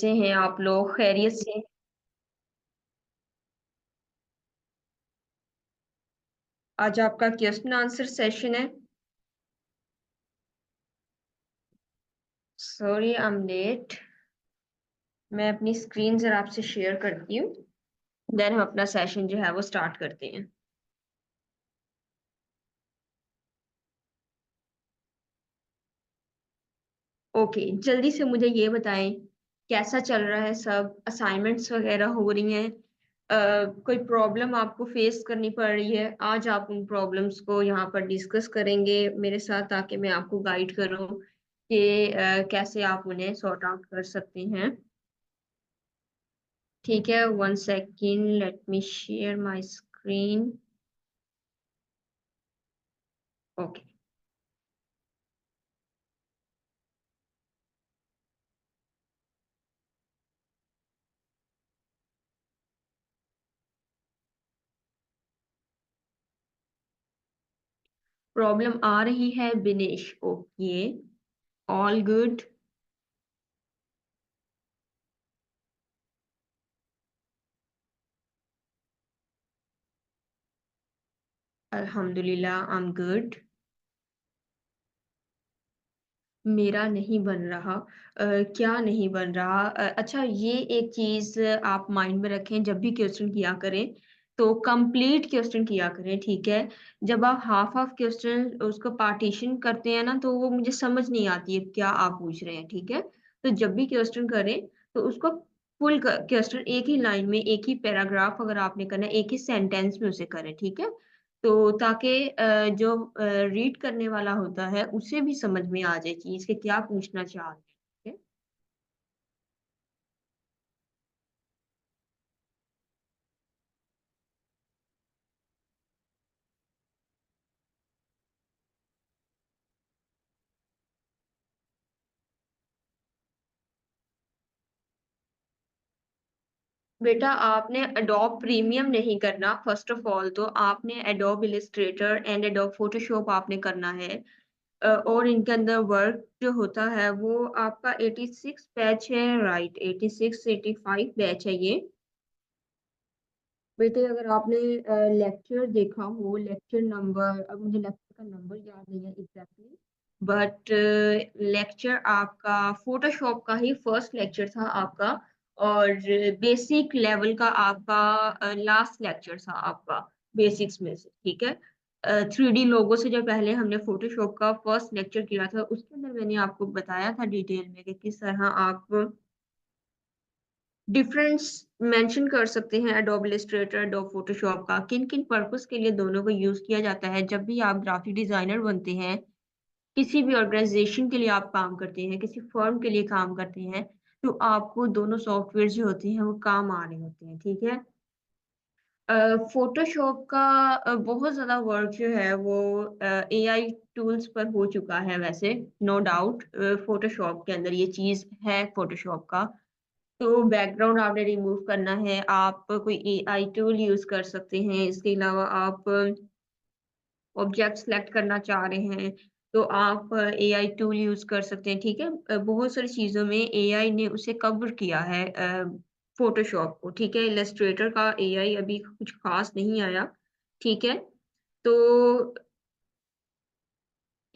कैसे हैं आप लोग? खैरियत से? आज आपका क्वेश्चन आंसर सेशन है। Sorry I am late. मैं अपनी स्क्रीन जरा आपसे शेयर करती हूँ, देन हम अपना सेशन जो है वो स्टार्ट करते हैं। ओके, जल्दी से मुझे ये बताएं कैसा चल रहा है सब? असाइनमेंट्स वगैरह हो रही हैं? कोई प्रॉब्लम आपको फेस करनी पड़ रही है? आज आप उन प्रॉब्लम्स को यहाँ पर डिस्कस करेंगे मेरे साथ, ताकि मैं आपको गाइड करूँ कि कैसे आप उन्हें सॉर्ट आउट कर सकते हैं। ठीक है, 1 second, let me share my screen. Okay. Problem आ रही है बिनेश? Okay, all good. अल्हम्दुलिल्लाह, आई एम गुड। मेरा नहीं बन रहा? क्या नहीं बन रहा? अच्छा, ये एक चीज आप माइंड में रखें, जब भी क्वेश्चन किया करें तो कंप्लीट क्वेश्चन किया करें, ठीक है? जब आप हाफ हाफ क्वेश्चन उसको पार्टीशन करते हैं ना, तो वो मुझे समझ नहीं आती है क्या आप पूछ रहे हैं, ठीक है? तो जब भी क्वेश्चन करें तो उसको फुल क्वेश्चन एक ही लाइन में, एक ही पैराग्राफ अगर आपने करना है, एक ही सेंटेंस में उसे करें, ठीक है? तो ताकि जो रीड करने वाला होता है उसे भी समझ में आ जाए चीज कि क्या पूछना चाह रहे हैं, ठीक है? बेटा, आपने एडोब प्रीमियम नहीं करना। फर्स्ट ऑफ ऑल तो आपने adobe Illustrator and adobe Photoshop आपने करना है। और इनके अंदर वर्क जो होता है वो आपका 86 बैच है, राइट? 86 85 बैच है ये। बेटे, अगर आपने लेक्चर देखा हो, लेक्चर नंबर, अब मुझे लेक्चर का नंबर याद नहीं है एग्जैक्टली, बट लेक्चर आपका फोटोशॉप का ही फर्स्ट लेक्चर था आपका, और बेसिक लेवल का आपका लास्ट लेक्चर था आपका, बेसिक्स में से, ठीक है? 3D लोगो से जो पहले हमने फोटोशॉप का फर्स्ट लेक्चर किया था, उसके अंदर मैंने आपको बताया था डिटेल में कि किस तरह आप डिफरेंस मेंशन कर सकते हैं एडोब इलस्ट्रेटर, एडोब फोटोशॉप का, किन किन पर्पस के लिए दोनों को यूज किया जाता है। जब भी आप ग्राफिक डिजाइनर बनते हैं, किसी भी ऑर्गेनाइजेशन के लिए आप काम करते हैं, किसी फर्म के लिए काम करते हैं, तो आपको दोनों सॉफ्टवेयर जो होते हैं वो काम आ रहे होते हैं, ठीक है? फोटोशॉप का बहुत ज्यादा वर्क जो है वो एआई टूल्स पर हो चुका है वैसे, नो डाउट। फोटोशॉप के अंदर ये चीज है फोटोशॉप का। तो बैकग्राउंड आपने रिमूव करना है, आप कोई एआई टूल यूज कर सकते हैं। इसके अलावा आप ऑब्जेक्ट सेलेक्ट करना चाह रहे हैं तो आप एआई टूल यूज कर सकते हैं, ठीक है? बहुत सारी चीजों में एआई ने उसे कवर किया है, फोटोशॉप को, ठीक है? इलस्ट्रेटर का एआई अभी कुछ खास नहीं आया, ठीक है? तो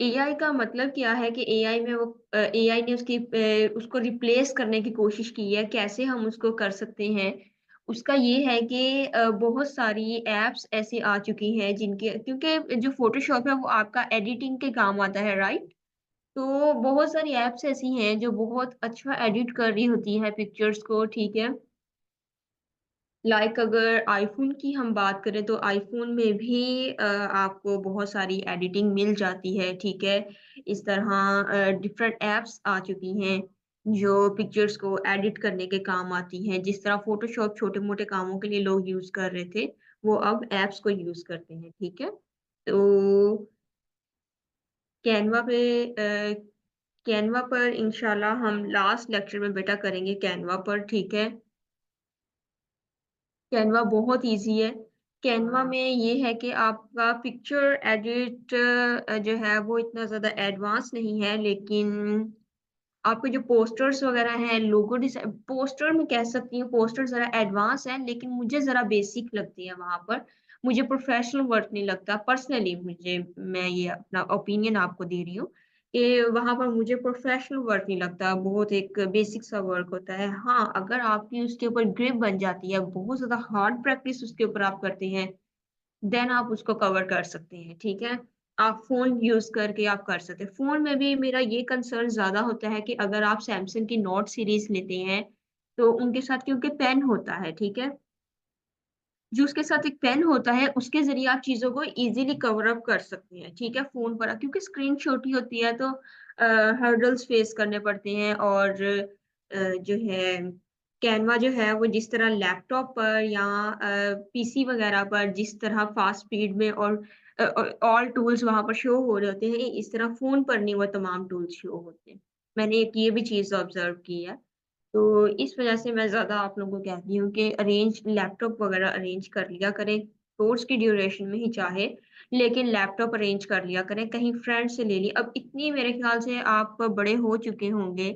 एआई का मतलब क्या है कि एआई में वो एआई ने उसको रिप्लेस करने की कोशिश की है। कैसे हम उसको कर सकते हैं? उसका ये है कि बहुत सारी एप्स ऐसी आ चुकी हैं जिनके, क्योंकि जो फोटोशॉप है वो आपका एडिटिंग के काम आता है, राइट? तो बहुत सारी एप्स ऐसी हैं जो बहुत अच्छा एडिट कर रही होती है पिक्चर्स को, ठीक है? अगर आईफोन की हम बात करें तो आईफोन में भी आपको बहुत सारी एडिटिंग मिल जाती है, ठीक है? इस तरह डिफरेंट एप्स आ चुकी हैं जो पिक्चर्स को एडिट करने के काम आती हैं। जिस तरह फोटोशॉप छोटे मोटे कामों के लिए लोग यूज कर रहे थे, वो अब एप्स को यूज करते हैं, ठीक है? तो कैनवा पे कैनवा पर इंशाल्लाह हम लास्ट लेक्चर में बेटा करेंगे कैनवा पर, ठीक है? कैनवा बहुत इजी है। कैनवा में ये है कि आपका पिक्चर एडिट जो है वो इतना ज़्यादा एडवांस नहीं है, लेकिन आपके जो पोस्टर्स वगैरह हैं, लोगो पोस्टर मैं कह सकती हूँ पोस्टर ज़रा एडवांस हैं, लेकिन मुझे ज़रा बेसिक लगती है वहाँ पर। मुझे प्रोफ़ेशनल वर्क नहीं लगता पर्सनली मैं ये अपना ओपिनियन आपको दे रही हूँ कि वहाँ पर मुझे प्रोफ़ेशनल वर्क नहीं लगता, बहुत एक बेसिक सा वर्क होता है। हाँ, अगर आपकी उसके ऊपर ग्रिप बन जाती है, बहुत ज़्यादा हार्ड प्रैक्टिस उसके ऊपर आप करते हैं, देन आप उसको कवर कर सकते हैं, ठीक है? आप फ़ोन यूज़ करके आप कर सकते हैं। फ़ोन में भी मेरा ये कंसर्न ज़्यादा होता है कि अगर आप सैमसंग की नोट सीरीज़ लेते हैं, तो उनके साथ क्योंकि पेन होता है, ठीक है? जो उसके साथ एक पेन होता है, उसके ज़रिए आप चीज़ों को ईज़िली कवर अप कर सकते हैं, ठीक है? फ़ोन पर क्योंकि स्क्रीन छोटी होती है तो हर्डल्स फेस करने पड़ते हैं और जो है कैनवा जो है वो जिस तरह लैपटॉप पर या पीसी वग़ैरह पर जिस तरह फ़ास्ट स्पीड में और ऑल टूल्स वहाँ पर शो हो रहे होते हैं, इस तरह फ़ोन पर नहीं वो तमाम टूल्स शो होते हैं। मैंने एक ये भी चीज़ ऑब्ज़र्व की है। तो इस वज़ह से मैं ज़्यादा आप लोगों को कहती हूँ कि लैपटॉप वग़ैरह अरेंज कर लिया करें, कोर्स की ड्यूरेशन में ही चाहे, लेकिन लैपटॉप अरेंज कर लिया करें, कहीं फ्रेंड से ले ली। अब इतनी मेरे ख़्याल से आप बड़े हो चुके होंगे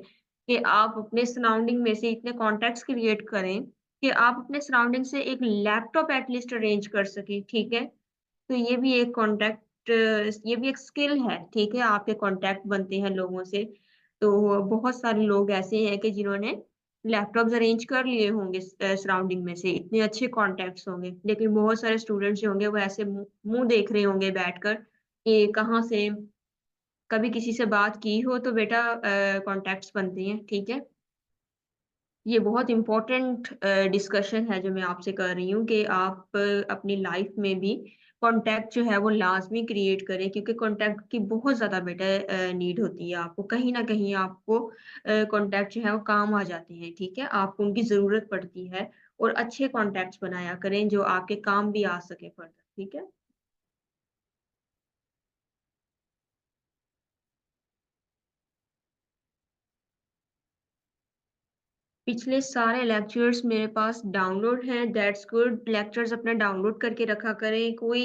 कि आप अपने सराउंडिंग में से इतने कॉन्टैक्ट्स क्रिएट करें कि आप अपने सराउंडिंग से एक लैपटॉप एट लीस्ट अरेंज कर सकें, ठीक है? तो ये भी एक स्किल है, ठीक है? आपके कॉन्टैक्ट बनते हैं लोगों से। तो बहुत सारे लोग ऐसे हैं कि जिन्होंने लैपटॉप्स अरेंज कर लिए होंगे सराउंडिंग में से, इतने अच्छे कॉन्टैक्ट्स होंगे। लेकिन बहुत सारे स्टूडेंट्स जो होंगे वो ऐसे मुँह देख रहे होंगे बैठकर कि कहाँ से कभी किसी से बात की हो तो बेटा कॉन्टैक्ट्स बनते हैं, ठीक है? ये बहुत इम्पोर्टेंट डिस्कशन है जो मैं आपसे कर रही हूँ कि आप अपनी लाइफ में भी कॉन्टैक्ट जो है वो लाज़मी क्रिएट करें क्योंकि कॉन्टैक्ट की बहुत ज़्यादा बेटा नीड होती है आपको। कहीं न कहीं आपको कॉन्टैक्ट जो है वो काम आ जाते हैं, ठीक है? आपको उनकी ज़रूरत पड़ती है और अच्छे कॉन्टैक्ट्स बनाया करें जो आपके काम भी आ सके फर्दर, ठीक है? पिछले सारे लेक्चर्स मेरे पास डाउनलोड हैं, दैट्स गुड। लेक्चर्स अपना डाउनलोड करके रखा करें। कोई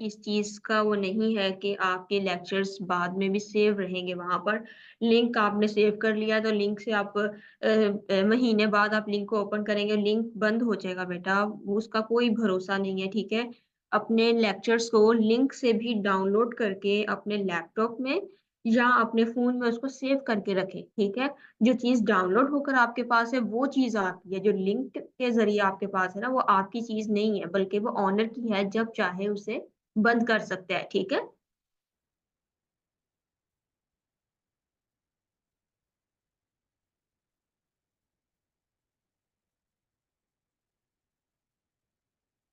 इस चीज़ का वो नहीं है कि आपके लेक्चर्स बाद में भी सेव रहेंगे वहाँ पर। लिंक आपने सेव कर लिया तो लिंक से आप महीने बाद आप लिंक को ओपन करेंगे, लिंक बंद हो जाएगा बेटा, उसका कोई भरोसा नहीं है, ठीक है? अपने लेक्चर्स को लिंक से भी डाउनलोड करके अपने लैपटॉप में या अपने फ़ोन में उसको सेव करके रखें, ठीक है? जो चीज़ डाउनलोड होकर आपके पास है, वो चीज़ आपकी है, जो लिंक के ज़रिए आपके पास है ना, वो आपकी चीज़ नहीं है, बल्कि वो ओनर की है, जब चाहे उसे बंद कर सकता है, ठीक है?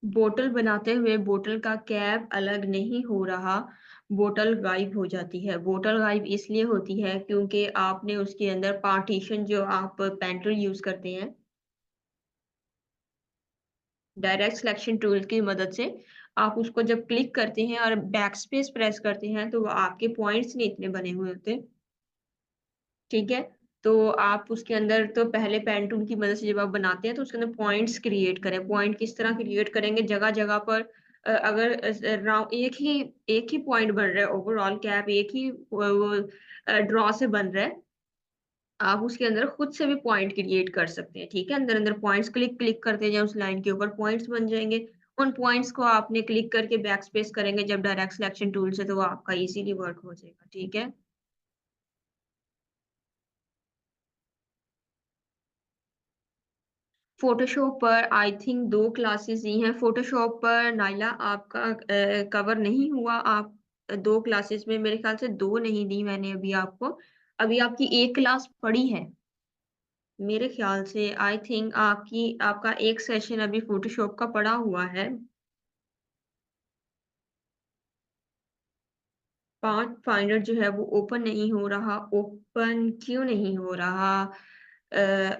बोतल बनाते हुए बोतल का कैप अलग नहीं हो रहा, बोतल गायब हो जाती है। बोतल गायब इसलिए होती है क्योंकि आपने उसके अंदर पार्टीशन जो आप पेन टूल यूज़ करते हैं डायरेक्ट सिलेक्शन टूल की मदद से आप उसको जब क्लिक करते हैं और बैकस्पेस प्रेस करते हैं, तो वो आपके पॉइंट्स नहीं इतने बने हुए होते, ठीक है? तो आप उसके अंदर तो पहले पेन टूल की मदद से जब आप बनाते हैं, तो उसके अंदर पॉइंट्स क्रिएट करें। पॉइंट किस तरह क्रिएट करेंगे, जगह-जगह पर अगर एक ही पॉइंट बन रहा है, ओवरऑल कैप एक ही ड्रॉ से बन रहा है, आप उसके अंदर खुद से भी पॉइंट क्रिएट कर सकते हैं, ठीक है? अंदर-अंदर पॉइंट्स क्लिक करते जाएँ उस लाइन के ऊपर पॉइंट्स बन जाएँगे। उन पॉइंट्स को आपने क्लिक करके बैकस्पेस करेंगे जब डायरेक्ट सिलेक्शन टूल से तो वो आपका इज़िली वर्क हो जाएगा, ठीक है? फ़ोटोशॉप पर आई थिंक 2 क्लासेस दी हैं। फ़ोटोशॉप पर नाइला आपका कवर नहीं हुआ। आप 2 क्लासेस में मेरे ख़्याल से 2 नहीं दी मैंने अभी आपको। अभी आपकी 1 क्लास पड़ी है। मेरे ख़्याल से आई थिंक आपका 1 सेशन अभी फ़ोटोशॉप का पड़ा हुआ है। पाथ फाइंडर जो है वो ओपन नहीं हो रहा, ओपन क्यों नहीं हो रहा?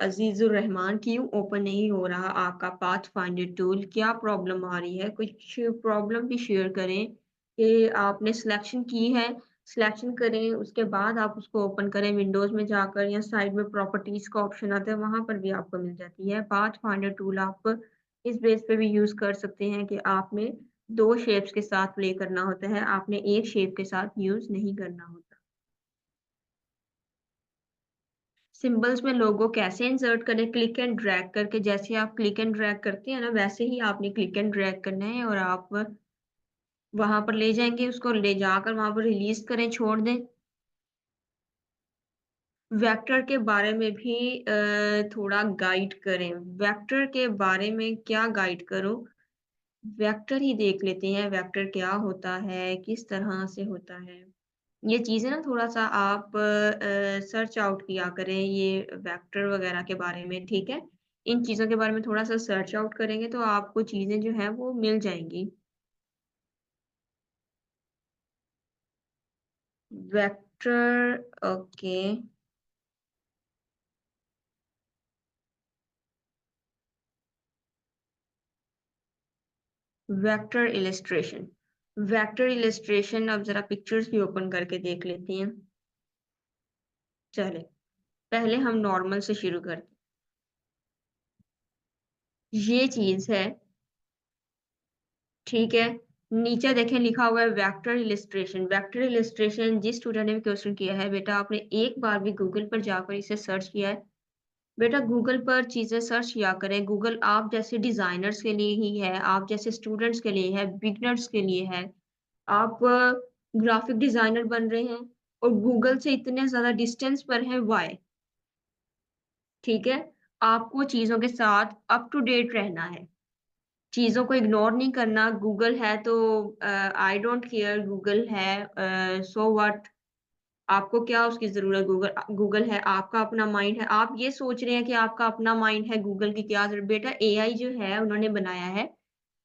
अज़ीज़ुर रहमान क्यों ओपन नहीं हो रहा आपका पाथ फाइंडर टूल? क्या प्रॉब्लम आ रही है? कुछ प्रॉब्लम भी शेयर करें कि आपने सिलेक्शन की है, सिलेक्शन करें, उसके बाद आप उसको ओपन करें विंडोज़ में जाकर या साइड में प्रॉपर्टीज़ का ऑप्शन आता है, वहाँ पर भी आपको मिल जाती है। पाथ फाइंडर टूल आप इस बेस पे भी यूज़ कर सकते हैं कि आपने 2 शेप्स के साथ प्ले करना होता है, आपने एक शेप के साथ यूज़ नहीं करना होता। सिंबल्स में लोगो कैसे इंसर्ट करें? क्लिक एंड ड्रैग करके, जैसे आप क्लिक एंड ड्रैग करते हैं ना, वैसे ही आपने क्लिक एंड ड्रैग करना है और आप वहां पर ले जाएंगे, उसको ले जाकर वहां पर रिलीज करें, छोड़ दें। वेक्टर के बारे में भी थोड़ा गाइड करें। वेक्टर के बारे में क्या गाइड करूं? वेक्टर ही देख लेते हैं, वेक्टर क्या होता है, किस तरह से होता है। ये चीज़ें ना थोड़ा-सा आप सर्च आउट किया करें, ये वेक्टर वगैरह के बारे में, ठीक है? इन चीज़ों के बारे में थोड़ा-सा सर्च आउट करेंगे तो आपको चीज़ें जो हैं वो मिल जाएँगी। Vector, okay. Vector illustration. Vector illustration अब ज़रा पिक्चर्स भी ओपन करके देख लेते हैं। चलें, पहले हम नॉर्मल से शुरू करते हैं। ये चीज़ है, ठीक है? नीचे देखें लिखा हुआ है वेक्टर इलस्ट्रेशन। वेक्टर इलस्ट्रेशन जिस स्टूडेंट ने भी क्वेश्चन किया है, बेटा आपने एक बार भी गूगल पर जाकर इसे सर्च किया है? बेटा गूगल पर चीज़ें सर्च किया करें। गूगल आप जैसे डिज़ाइनर्स के लिए ही है, आप जैसे स्टूडेंट्स के लिए है, बिगिनर्स के लिए है। आप ग्राफिक डिज़ाइनर बन रहे हैं और गूगल से इतने ज़्यादा डिस्टेंस पर हैं, व्हाई? ठीक है? आपको चीज़ों के साथ अप टू डेट रहना है। चीज़ों को इग्नोर नहीं करना, गूगल है तो आई डोंट केयर, गूगल है, सो व्हाट? आपको क्या उसकी ज़रूरत? गूगल है, आपका अपना माइंड है। आप ये सोच रहे हैं कि आपका अपना माइंड है, गूगल की क्या ज़रूरत? बेटा एआई जो है उन्होंने बनाया है,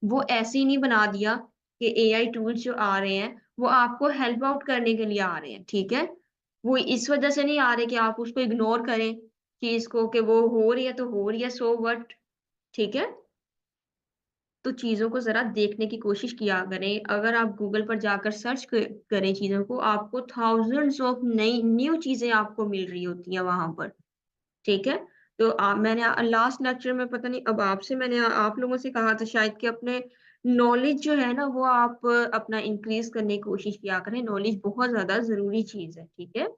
वो ऐसे ही नहीं बना दिया कि एआई टूल्स जो आ रहे हैं, वो आपको हेल्प आउट करने के लिए आ रहे हैं, ठीक है? वो इस वज़ह से नहीं आ रहे कि आप उसको इग्नोर करें, चीज़ को कि वो हो रही है तो हो रही है, सो व्हाट? ठीक है? तो चीज़ों को ज़रा देखने की कोशिश किया करें। अगर आप गूगल पर जाकर सर्च करें चीज़ों को, आपको थाउज़ेंड्स ऑफ नई न्यू चीज़ें आपको मिल रही होती हैं वहाँ पर, ठीक है? तो मैंने लास्ट लेक्चर में पता नहीं अब आपसे मैंने आप लोगों से कहा था शायद कि अपने नॉलेज जो है ना, वो आप अपना इंक्रीज़ करने की कोशिश किया करें। नॉलेज बहुत ज़्यादा ज़रूरी चीज़ है, ठीक है?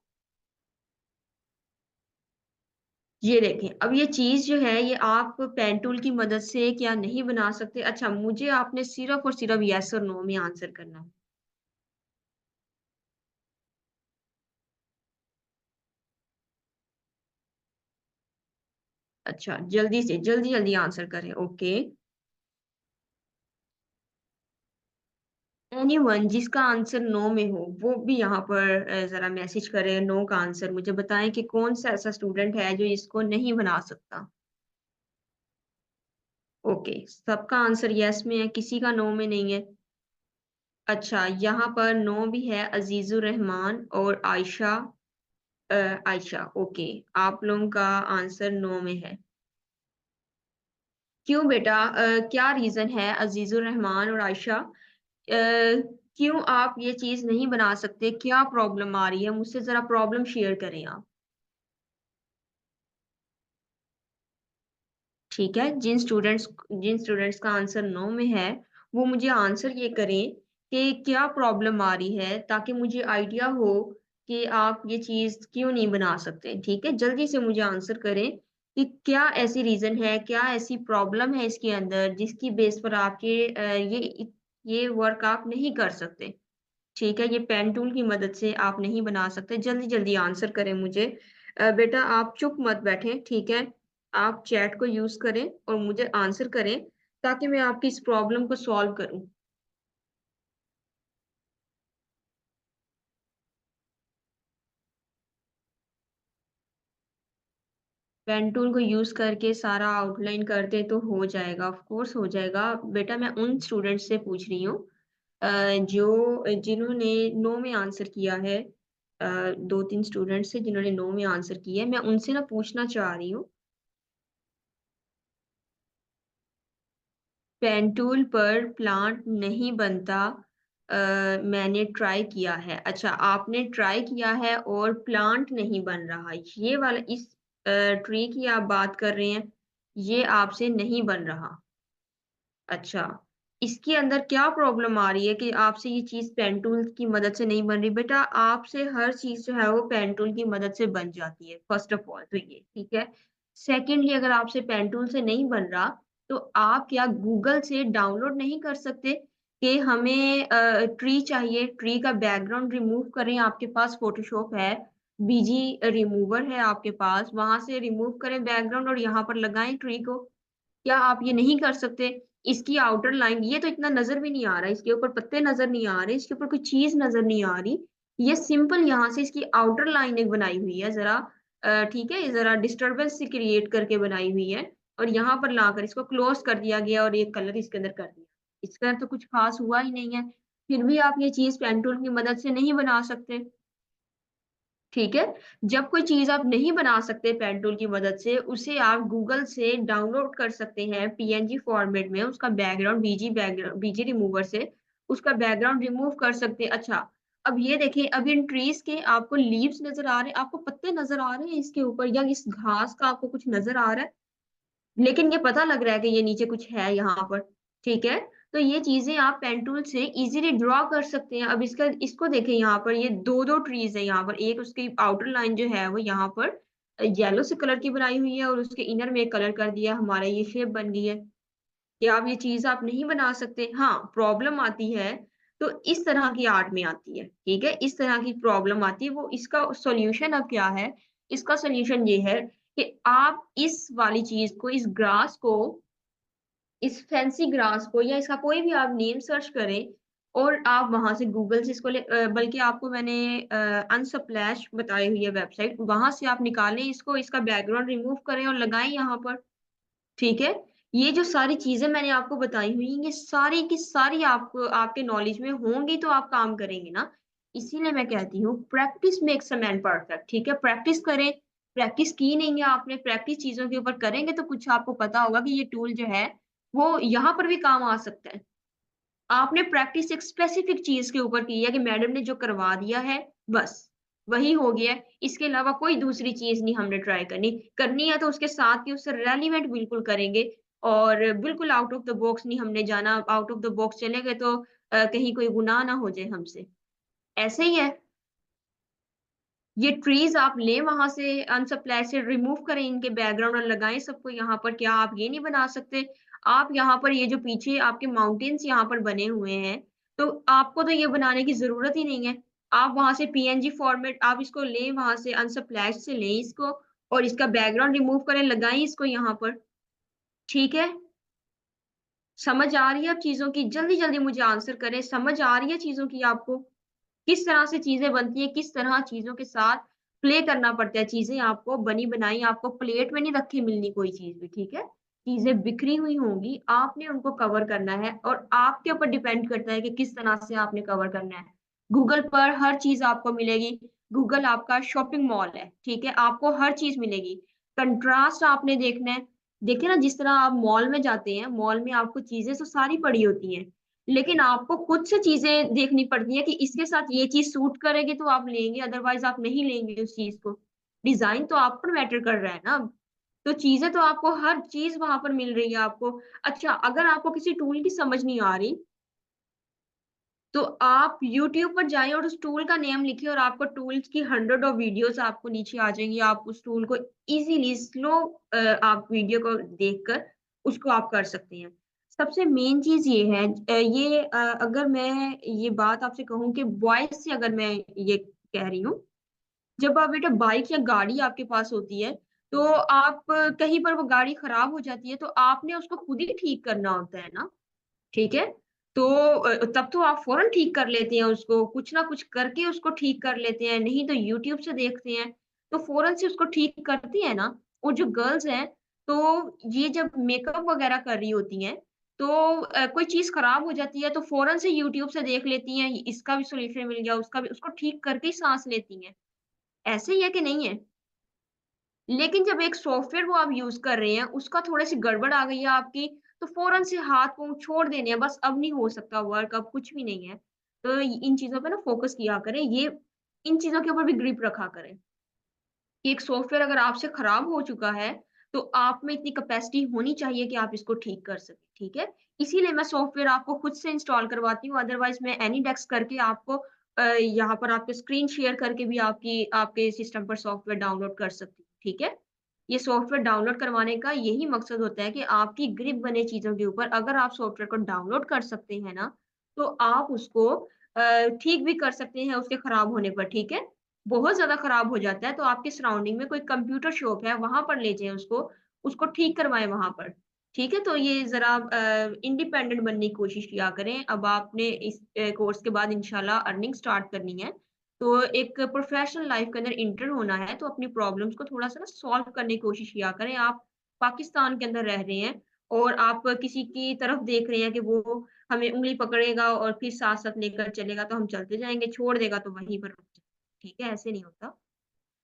ये देखें, अब ये चीज़ जो है ये आप पेन टूल की मदद से क्या नहीं बना सकते? अच्छा, मुझे आपने सिर्फ़ और सिर्फ़ येस और नो में आंसर करना है। अच्छा, जल्दी-जल्दी आंसर करें, ओके। एनीवन जिसका आंसर नो में हो, वो भी यहाँ पर ज़रा मैसेज करे नो का आंसर मुझे बताएँ कि कौन-सा ऐसा स्टूडेंट है जो इसको नहीं बना सकता? ओके, सबका आंसर येस में है, किसी का नो में नहीं है। अच्छा, यहाँ पर नो भी है अज़ीज़ुर रहमान और आयशा, ओके। आप लोगों का आंसर नो में है। क्यों बेटा, क्या रीज़न है अज़ीज़ुर रहमान और आयशा? क्यों आप ये चीज़ नहीं बना सकते? क्या प्रॉब्लम आ रही है? मुझसे ज़रा प्रॉब्लम शेयर करें आप। ठीक है? जिन स्टूडेंट्स का आंसर नो में है, वो मुझे आंसर ये करें कि क्या प्रॉब्लम आ रही है, ताकि मुझे आइडिया हो कि आप ये चीज़ क्यों नहीं बना सकते, ठीक है? जल्दी से मुझे आंसर करें कि क्या ऐसी रीज़न है, क्या ऐसी प्रॉब्लम है इसके अंदर, जिसकी बेस पर आप ये वर्क आप नहीं कर सकते? ठीक है, ये पेन टूल की मदद से आप नहीं बना सकते, जल्दी-जल्दी आंसर करें मुझे। बेटा आप चुप मत बैठें, ठीक है? आप चैट को यूज़ करें और मुझे आंसर करें, ताकि मैं आपकी इस प्रॉब्लम को सॉल्व करूँ। पेन टूल को यूज़ करके सारा आउटलाइन कर दें तो हो जाएगा, ऑफ़ कोर्स हो जाएगा। बेटा मैं उन स्टूडेंट्स से पूछ रही हूँ जिन्होंने नो में आंसर किया है। 2-3 स्टूडेंट्स हैं जिन्होंने नो में आंसर किया है, मैं उनसे ना पूछना चाह रही हूँ। पेंटूल पर प्लांट नहीं बनता। मैंने ट्राई किया है। अच्छा, आपने ट्राई किया है और प्लांट नहीं बन रहा। ये वाला इस ट्री की आप बात कर रहे हैं, ये आपसे नहीं बन रहा। अच्छा, इसके अंदर क्या प्रॉब्लम आ रही है कि आपसे ये चीज़ पेन टूल की मदद से नहीं बन रही? बेटा आपसे हर चीज़ जो है वो पेन टूल की मदद से बन जाती है, फर्स्ट ऑफ ऑल तो ये, ठीक है? सेकंडली अगर आपसे पेन टूल से नहीं बन रहा, तो आप क्या गूगल से डाउनलोड नहीं कर सकते कि हमें ट्री चाहिए, ट्री का बैकग्राउंड रिमूव करें, आपके पास फ़ोटोशॉप है, बीजी रिमूवर है आपके पास, वहाँ से रिमूव करें बैकग्राउंड और यहाँ पर लगाएँ ट्री को। क्या आप ये नहीं कर सकते? इसकी आउटर लाइन ये तो इतना नज़र भी नहीं आ रहा है, इसके ऊपर पत्ते नज़र नहीं आ रहे, इसके ऊपर कोई चीज़ नज़र नहीं आ रही। ये सिंपल यहाँ से इसकी आउटर लाइन एक बनाई हुई है ज़रा ठीक है? ज़रा डिस्टर्बेंस सी क्रिएट करके बनाई हुई है और यहाँ पर लाकर इसको क्लोज़ कर दिया गया और एक कलर इसके अंदर कर दिया। इसके अंदर तो कुछ ख़ास हुआ ही नहीं है, फिर भी आप ये चीज़ पेन टूल की मदद से नहीं बना सकते। ठीक है? जब कोई चीज़ आप नहीं बना सकते पेन टूल की मदद से, उसे आप गूगल से डाउनलोड कर सकते हैं पीएनजी फॉर्मेट में, उसका बीजी रिमूवर से उसका बैकग्राउंड रिमूव कर सकते हैं। अच्छा, अब ये देखिए, अब इन ट्रीज़ के आपको लीव्स नज़र आ रहे हैं, आपको पत्ते नज़र आ रहे हैं इसके ऊपर या इस घास का आपको कुछ नज़र आ रहा है? लेकिन ये पता लग रहा है कि ये नीचे कुछ है यहाँ पर, ठीक है? तो ये चीज़ें आप पेन टूल से इज़िली ड्रॉ कर सकते हैं। अब इसको देखें यहाँ पर ये 2-2 ट्रीज़ हैं यहाँ पर, एक उसकी आउटर लाइन जो है वो यहाँ पर येलो से कलर की बनाई हुई है और उसके इनर में कलर कर दिया, हमारा ये शेप बन गई है। कि आप ये चीज़ आप नहीं बना सकते। हाँ, प्रॉब्लम आती है, तो इस तरह की आर्ट में आती है, ठीक है? इस तरह की प्रॉब्लम आती है, वो इसका सॉल्यूशन अब क्या है? इसका सॉल्यूशन ये है कि आप इस वाली चीज़ को, इस ग्रास को, इस फैंसी ग्रास को या इसका कोई भी आप नेम सर्च करें और आप वहाँ से गूगल से इसको बल्कि आपको मैंने अनस्प्लैश बताई हुई है वेबसाइट, वहाँ से आप निकालें इसको, इसका बैकग्राउंड रिमूव करें और लगाएँ यहाँ पर। ठीक है? ये जो सारी चीज़ें मैंने आपको बताई हुई हैं, ये सारी की सारी आपको आपके नॉलेज में होंगी तो आप काम करेंगे ना। इसीलिए मैं कहती हूँ practice makes a man perfect ठीक है? प्रैक्टिस करें, प्रैक्टिस की नहीं है आपने, प्रैक्टिस चीज़ों के ऊपर करेंगे तो कुछ आपको पता होगा कि ये टूल जो है, वो यहाँ पर भी काम आ सकता है। आपने प्रैक्टिस एक स्पेसिफिक चीज़ के ऊपर की है कि मैडम ने जो करवा दिया है, बस, वही हो गया है। इसके अलावा कोई दूसरी चीज़ नहीं हमने ट्राई करनी। करनी है तो उसके साथ ही उससे रेलेवेंट बिल्कुल करेंगे और बिल्कुल आउट ऑफ द बॉक्स नहीं हमने जाना। आउट ऑफ द बॉक्स चले गए तो कहीं कोई गुनाह ना हो जाए हमसे। ऐसे ही है। ये ट्रीज़ आप लें वहाँ से अनसप्लाई से रिमूव करें इनके बैकग्राउंड और लगाएँ सबको यहाँ पर। क्या आप ये नहीं बना सकते? आप यहाँ पर ये जो पीछे आपके माउंटेन्स यहाँ पर बने हुए हैं, तो आपको तो ये बनाने की ज़रूरत ही नहीं है। आप वहाँ से पीएनजी फॉर्मेट आप इसको लें वहाँ से अनसप्लैश से लें इसको और इसका बैकग्राउंड रिमूव करें, लगाएँ इसको यहाँ पर। ठीक है? समझ आ रही है अब चीज़ों की? जल्दी-जल्दी मुझे आंसर करें, समझ आ रही है चीज़ों की आपको? किस तरह से चीज़ें बनती हैं, किस तरह चीज़ों के साथ प्ले करना पड़ता है, चीज़ें आपको बनी-बनाई आपको प्लेट में नहीं रखी मिलनी कोई चीज़ भी, ठीक है? चीज़ें बिखरी हुई होंगी, आपने उनको कवर करना है और आपके ऊपर डिपेंड करता है कि किस तरह से आपने कवर करना है। गूगल पर हर चीज़ आपको मिलेगी, गूगल आपका शॉपिंग मॉल है, ठीक है? आपको हर चीज़ मिलेगी। कंट्रास्ट आपने देखना है, देखिए ना जिस तरह आप मॉल में जाते हैं, मॉल में आपको चीज़ें तो सारी पड़ी होती हैं, लेकिन आपको खुद से चीज़ें देखनी पड़ती हैं कि इसके साथ ये चीज़ सूट करेगी तो आप लेंगे, अदरवाइज़ आप नहीं लेंगे उस चीज़ को। डिज़ाइन तो आप पर मैटर कर रहा है ना अब। तो चीज़ें तो आपको हर चीज़ वहाँ पर मिल रही है आपको। अच्छा, अगर आपको किसी टूल की समझ नहीं आ रही, तो आप यूट्यूब पर जाएँ और उस टूल का नेम लिखिए और आपको टूल्स की हंड्रेड ऑफ वीडियोज़ आपको नीचे आ जाएँगी। आप उस टूल को इज़िली आप वीडियो को देखकर उसको आप कर सकते हैं। सबसे मेन चीज़ ये है अगर मैं ये बात आपसे कहूँ कि बॉयज़ से अगर मैं ये कह रही हूँ, जब आप बेटा बाइक या गाड़ी आपके पास होती है, तो आप कहीं पर वो गाड़ी खराब हो जाती है, तो आपने उसको खुद ही ठीक करना होता है ना। ठीक है? तो तब तो आप फ़ौरन ठीक कर लेते हैं उसको, कुछ ना कुछ करके उसको ठीक कर लेते हैं, नहीं तो यूट्यूब से देखते हैं, तो फ़ौरन से उसको ठीक करती हैं ना। और जो गर्ल्स हैं, तो ये जब मेकअप वग़ैरह कर रही होती हैं, तो कोई चीज़ खराब हो जाती है, तो फ़ौरन से यूट्यूब से देख लेती हैं, इसका भी सॉल्यूशन मिल गया, उसका भी उसको ठीक करके ही साँस लेती हैं। ऐसे ही है कि नहीं है? लेकिन जब एक सॉफ्टवेयर वो आप यूज़ कर रहे हैं, उसका थोड़ी-सी गड़बड़ आ गई है आपकी, तो फ़ौरन से हाथ-पाँव छोड़ देने हैं, बस अब नहीं हो सकता वर्क, अब कुछ भी नहीं है। तो इन चीज़ों पे ना फ़ोकस किया करें, ये इन चीज़ों के ऊपर भी ग्रिप रखा करें, कि एक सॉफ्टवेयर अगर आपसे खराब हो चुका है, तो आप में इतनी कैपेसिटी होनी चाहिए कि आप इसको ठीक कर सकें, ठीक है? इसीलिए मैं सॉफ्टवेयर आपको खुद से इंस्टॉल करवाती हूँ, अदरवाइज़ मैं एनीडेस्क करके आपको यहाँ पर आपके स्क्रीन शेयर करके भी आपके सिस्टम पर सॉफ्टवेयर डाउनलोड कर सकती हूँ, ठीक है? ये सॉफ्टवेयर डाउनलोड करवाने का यही मकसद होता है कि आपकी ग्रिप बने चीज़ों के ऊपर। अगर आप सॉफ्टवेयर को डाउनलोड कर सकते हैं ना, तो आप उसको ठीक भी कर सकते हैं उसके खराब होने पर, ठीक है? बहुत ज़्यादा खराब हो जाता है, तो आपके सराउंडिंग में कोई कंप्यूटर शॉप है, वहाँ पर ले जाएँ उसको, उसको ठीक करवाएँ वहाँ पर, ठीक है? तो ये ज़रा इंडिपेंडेंट बनने की कोशिश किया करें। अब आपने इस कोर्स के बाद इंशाल्लाह अर्निंग स्टार्ट करनी है, तो एक प्रोफ़ेशनल लाइफ़ के अंदर एंटर होना है, तो अपनी प्रॉब्लम्स को थोड़ा-सा ना सॉल्व करने की कोशिश किया करें। आप पाकिस्तान के अंदर रह रहे हैं और आप किसी की तरफ देख रहे हैं कि वो हमें उँगली पकड़ेगा और फिर साथ-साथ लेकर चलेगा, तो हम चलते जाएँगे, छोड़ देगा तो वहीं पर रुक जाएँगे, ठीक है? ऐसे नहीं होता।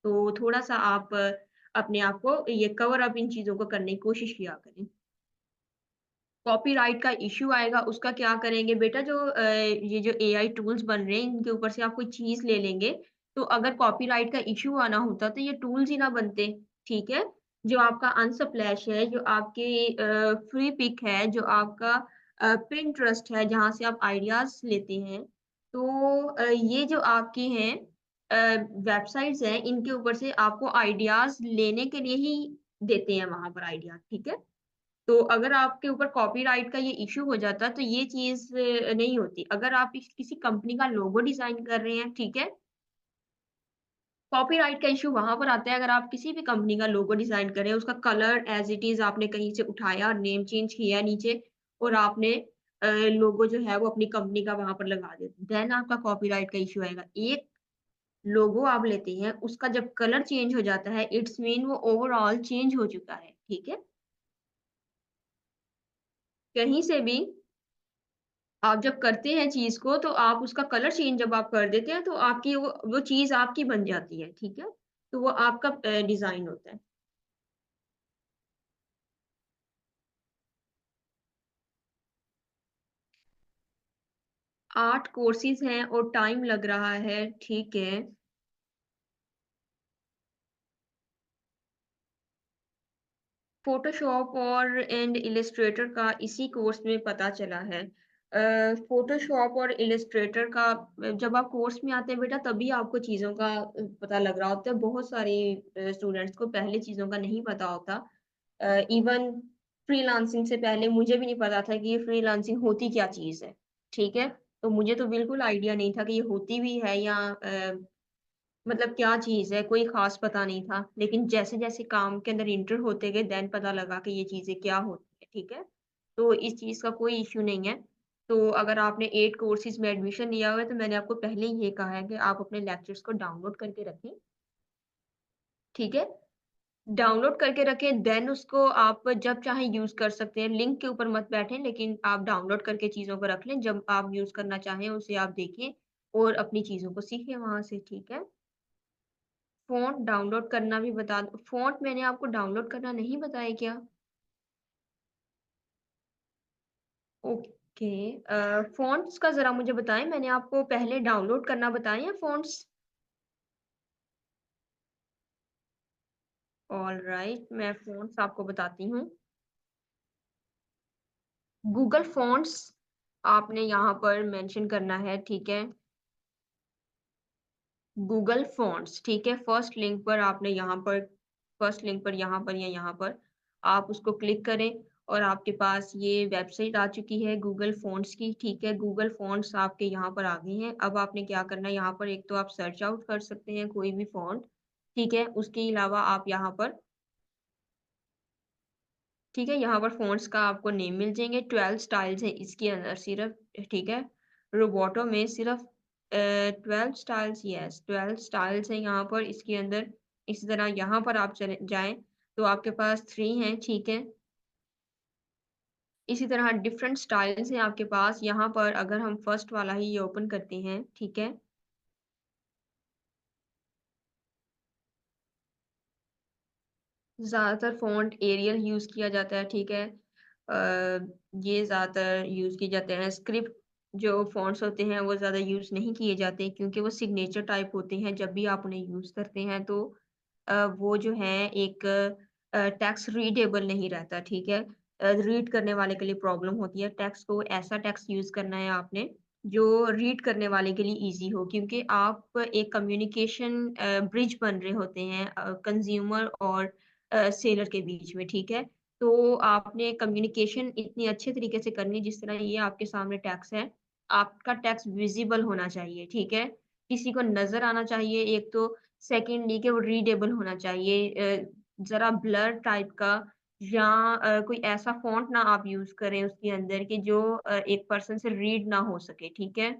तो थोड़ा-सा आप अपने आप को ये कवर अप इन चीज़ों को करने की कोशिश किया करें। कॉपीराइट का इश्यू आएगा, उसका क्या करेंगे बेटा जो ये जो एआई टूल्स बन रहे हैं, इनके ऊपर से आप कोई चीज़ ले लेंगे, तो अगर कॉपीराइट का इश्यू आना होता, तो ये टूल्स ही ना बनते, ठीक है? जो आपका अनस्प्लैश है, जो आपकी फ्री पिक है, जो आपका पिंटरेस्ट है, जहाँ से आप आइडियाज़ लेते हैं, तो ये जो आपकी हैं वेबसाइट्स हैं, इनके ऊपर से आपको आइडियाज़ लेने के लिए ही देते हैं वहाँ पर आइडियाज़, ठीक है? तो अगर आपके ऊपर कॉपीराइट का ये इश्यू हो जाता, तो ये चीज़ नहीं होती। अगर आप किसी कंपनी का लोगो डिज़ाइन कर रहे हैं, ठीक है? कॉपीराइट का इश्यू वहाँ पर आता है अगर आप किसी भी कंपनी का लोगो डिज़ाइन कर रहे हैं, उसका कलर एज़ इट इज़ आपने कहीं से उठाया, नेम चेंज किया नीचे और आपने लोगो जो है वो अपनी कंपनी का वहाँ पर लगा दिया। देन आपका कॉपीराइट का इश्यू आएगा। एक लोगो आप लेते हैं, उसका जब कलर चेंज हो जाता है, इट्स मीन वो ओवरऑल चेंज हो चुका है, ठीक है? कहीं से भी आप जब करते हैं चीज़ को तो आप उसका कलर चेंज जब आप कर देते हैं तो आपकी वो चीज़ आपकी बन जाती है, ठीक है? तो वो आपका डिज़ाइन होता है। 8 कोर्सेज़ हैं और टाइम लग रहा है, ठीक है। फ़ोटोशॉप और इलस्ट्रेटर का इसी कोर्स में पता चला है। फ़ोटोशॉप और इलस्ट्रेटर का जब आप कोर्स में आते हैं बेटा तभी आपको चीज़ों का पता लग रहा होता है। बहुत सारे स्टूडेंट्स को पहले चीज़ों का नहीं पता होता। इवन फ्रीलांसिंग से पहले मुझे भी नहीं पता था कि ये फ्रीलांसिंग होती क्या चीज़ है, ठीक है? तो मुझे तो बिल्कुल आइडिया नहीं था कि ये होती भी है या मतलब क्या चीज़ है, कोई ख़ास पता नहीं था। लेकिन जैसे-जैसे काम के अंदर एंटर होते गए देन पता लगा कि ये चीज़ें क्या होती हैं, ठीक है? तो इस चीज़ का कोई इश्यू नहीं है। तो अगर आपने 8 कोर्सेज़ में एडमिशन लिया हुआ है तो मैंने आपको पहले ही ये कहा है कि आप अपने लेक्चर्स को डाउनलोड करके रखें, ठीक है? डाउनलोड करके रखें देन उसको आप जब चाहें यूज़ कर सकते हैं। लिंक के ऊपर मत बैठें लेकिन आप डाउनलोड करके चीज़ों को रख लें। जब आप यूज़ करना चाहें उसे आप देखें और अपनी चीज़ों को सीखें वहाँ से, ठीक है? फ़ॉन्ट डाउनलोड करना भी बता दूँ फ़ॉन्ट मैंने आपको डाउनलोड करना नहीं बताया क्या? ओके फ़ॉन्ट्स का ज़रा मुझे बताएँ मैंने आपको पहले डाउनलोड करना बताया या फ़ॉन्ट्स? ऑलराइट मैं फ़ॉन्ट्स आपको बताती हूँ। गूगल फ़ॉन्ट्स आपने यहाँ पर मेंशन करना है, ठीक है? गूगल फ़ॉन्ट्स, ठीक है? फर्स्ट लिंक पर यहाँ पर या यहाँ पर आप उसको क्लिक करें और आपके पास ये वेबसाइट आ चुकी है गूगल फ़ॉन्ट्स की, ठीक है? गूगल फ़ॉन्ट्स आपके यहाँ पर आ गए हैं। अब आपने क्या करना है यहाँ पर एक तो आप सर्च आउट कर सकते हैं कोई भी फ़ॉन्ट, ठीक है? उसके अलावा आप यहाँ पर ठीक है? यहाँ पर फ़ॉन्ट्स का आपको नेम मिल जाएँगे, 12 स्टाइल्स हैं इसके अंदर सिर्फ़, ठीक है? रोबोटो में सिर्फ़ 12 स्टाइल्स यस 12 स्टाइल्स हैं यहाँ पर इसके अंदर। इसी तरह यहाँ पर आप चले जाएँ, तो आपके पास 3 हैं, ठीक है? इसी तरह डिफरेंट स्टाइल्स हैं आपके पास। यहाँ पर अगर हम फर्स्ट वाला ही ये ओपन करते हैं, ठीक है? ज़्यादातर फ़ॉन्ट एरियल यूज़ किया जाता है, ठीक है? ये ज़्यादातर यूज़ किए जाते हैं। स्क्रिप्ट जो फ़ॉन्ट्स होते हैं, वो ज़्यादा यूज़ नहीं किए जाते क्योंकि वो सिग्नेचर टाइप होते हैं। जब भी आप उन्हें यूज़ करते हैं तो वो जो है एक टेक्स्ट रीडेबल नहीं रहता, ठीक है? रीड करने वाले के लिए प्रॉब्लम होती है। टेक्स्ट को ऐसा टेक्स्ट यूज़ करना है आपने, जो रीड करने वाले के लिए ईज़ी हो क्योंकि आप एक कम्युनिकेशन ब्रिज बन रहे होते हैं कंज़्यूमर और सेलर के बीच में, ठीक है? तो आपने कम्युनिकेशन इतनी अच्छे तरीके से करनी है जिस तरह ये आपके सामने टेक्स्ट है, आपका टेक्स्ट विज़िबल होना चाहिए, ठीक है? किसी को नज़र आना चाहिए एक तो, सेकंडली कि वो रीडेबल होना चाहिए ज़रा ब्लर टाइप का या कोई ऐसा फ़ॉन्ट ना आप यूज़ करें उसके अंदर कि जो एक पर्सन से रीड ना हो सके, ठीक है?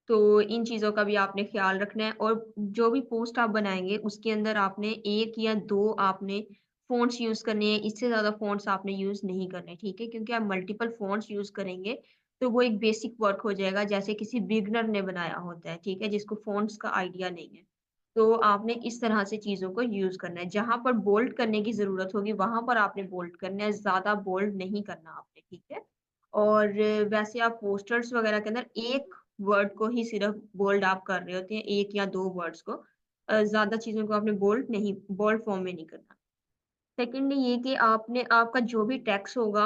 तो इन चीज़ों का भी आपने ख़्याल रखना है और जो भी पोस्ट आप बनाएँगे उसके अंदर आपने 1 या 2 आपने फ़ॉन्ट्स यूज़ करने हैं, इससे ज़्यादा फ़ॉन्ट्स आपने यूज़ नहीं करने, ठीक है? क्योंकि आप मल्टीपल फ़ॉन्ट्स यूज़ करेंगे, तो वो एक बेसिक वर्क हो जाएगा जैसे किसी बिगिनर ने बनाया होता है, ठीक है? जिसको फ़ॉन्ट्स का आइडिया नहीं है। तो आपने इस तरह से चीज़ों को यूज़ करना है। जहाँ पर बोल्ड करने की ज़रूरत होगी, वहाँ पर आपने बोल्ड करना है, ज़्यादा बोल्ड नहीं करना आपने, ठीक है? और वैसे आप पोस्टर्स वगैरह के अंदर एक वर्ड को ही सिर्फ़ बोल्ड आप कर रहे होते हैं, 1 या 2 वर्ड्स को। ज़्यादा चीज़ों को आपने बोल्ड फ़ॉर्म में नहीं करना। सेकंडली ये कि आपने आपका जो भी टेक्स्ट होगा